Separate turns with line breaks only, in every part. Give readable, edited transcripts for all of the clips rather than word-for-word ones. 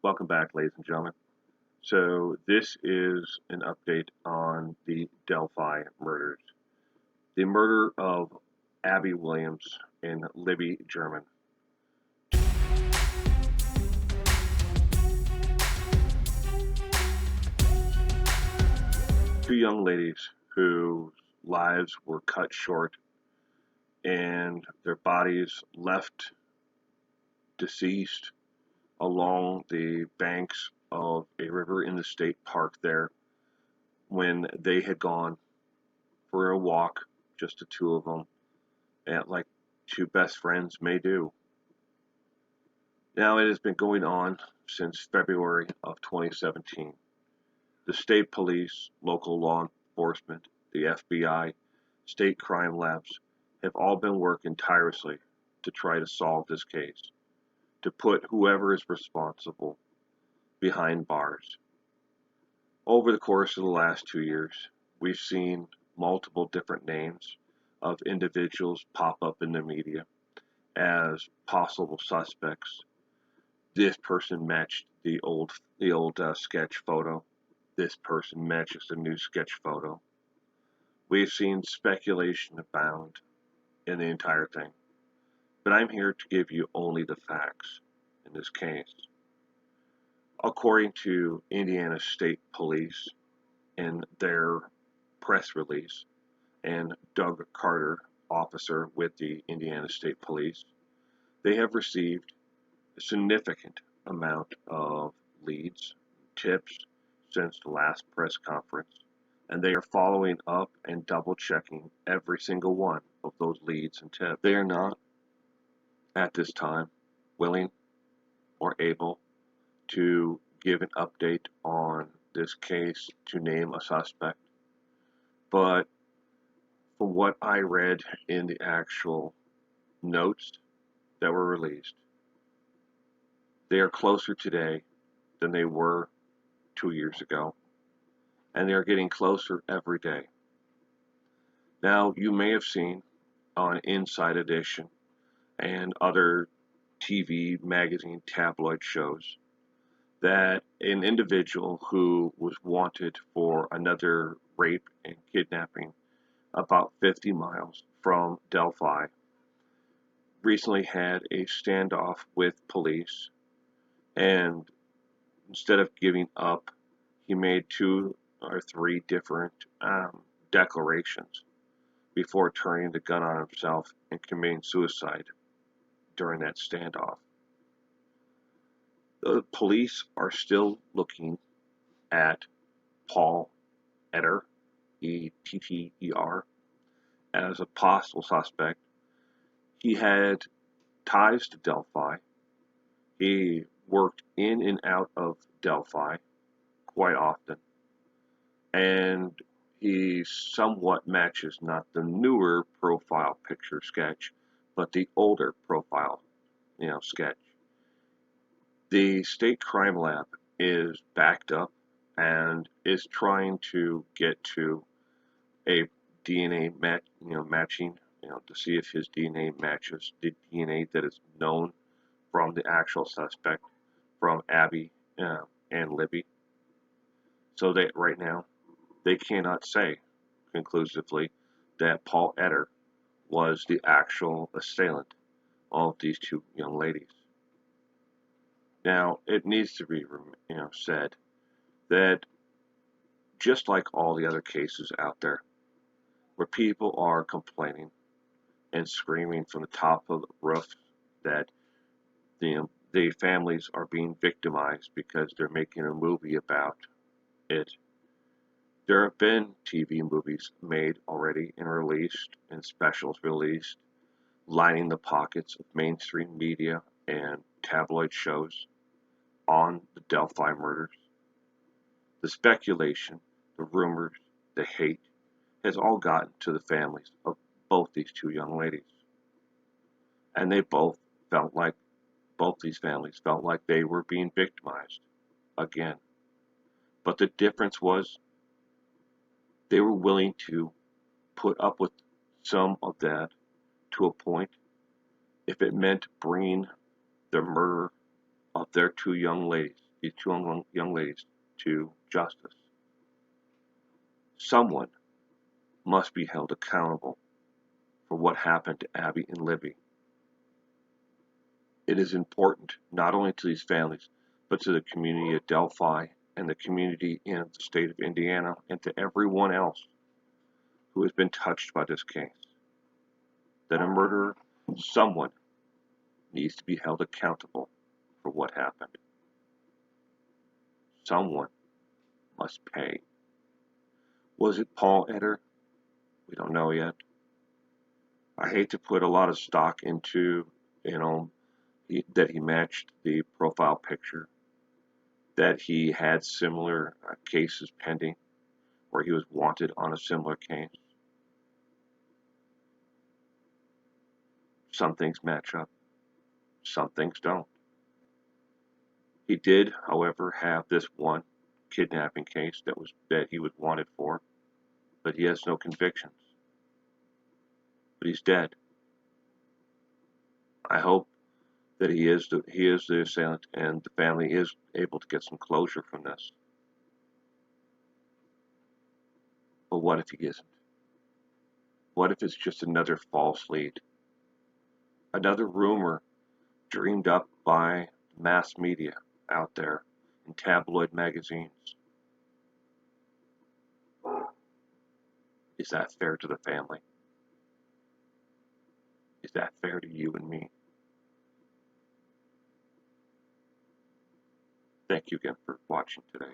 Welcome back, ladies and gentlemen. So, this is an update on the Delphi murders. The murder of Abby Williams and Libby German. Two young ladies whose lives were cut short and their bodies left deceased along the banks of a river in the state park there when they had gone for a walk, just the two of them, and like two best friends may do. Now, it has been going on since February of 2017. The state police, local law enforcement, the FBI, state crime labs have all been working tirelessly to try to solve this case, to put whoever is responsible behind bars. Over the course of the last 2 years, we've seen multiple different names of individuals pop up in the media as possible suspects. This person matched the old sketch photo. This person matches the new sketch photo. We've seen speculation abound in the entire thing, but I'm here to give you only the facts in this case. According to Indiana State Police in their press release, and Doug Carter, officer with the Indiana State Police, they have received a significant amount of leads, tips since the last press conference, and they are following up and double checking every single one of those leads and tips. They are not, at this time, willing or able to give an update on this case to name a suspect, but from what I read in the actual notes that were released, they are closer today than they were 2 years ago, and they are getting closer every day. Now, you may have seen on Inside Edition and other TV, magazine, tabloid shows that an individual who was wanted for another rape and kidnapping about 50 miles from Delphi recently had a standoff with police, and instead of giving up, he made 2 or 3 different declarations before turning the gun on himself and committing suicide during that standoff. The police are still looking at Paul Etter, Etter, as a possible suspect. He had ties to Delphi. He worked in and out of Delphi quite often, and he somewhat matches not the newer profile picture sketch, but the older profile, sketch. The state crime lab is backed up and is trying to get to a DNA matching, to see if his DNA matches the DNA that is known from the actual suspect, from Abby and Libby. So that right now, they cannot say conclusively that Paul Etter was the actual assailant of these two young ladies. Now, it needs to be said that just like all the other cases out there, where people are complaining and screaming from the top of the roof that the families are being victimized because they're making a movie about it. There have been TV movies made already and released, and specials released, lining the pockets of mainstream media and tabloid shows on the Delphi murders. The speculation, the rumors, the hate has all gotten to the families of both these two young ladies. And both these families felt like they were being victimized again. But the difference was they were willing to put up with some of that to a point if it meant bringing the murder of their two young ladies, these two young ladies to justice. Someone must be held accountable for what happened to Abby and Libby. It is important not only to these families, but to the community of Delphi and the community in the state of Indiana and to everyone else who has been touched by this case. That a murderer, someone, needs to be held accountable for what happened. Someone must pay. Was it Paul Eder? We don't know yet. I hate to put a lot of stock into, that he matched the profile picture, that he had similar cases pending, where he was wanted on a similar case. Some things match up, some things don't. He did, however, have this one kidnapping case that he was wanted for, but he has no convictions. But he's dead. I hope that he is the assailant and the family is able to get some closure from this. But what if he isn't? What if it's just another false lead? Another rumor dreamed up by mass media out there in tabloid magazines. Is that fair to the family? Is that fair to you and me? Thank you again for watching today.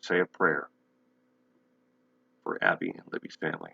Say a prayer for Abby and Libby's family.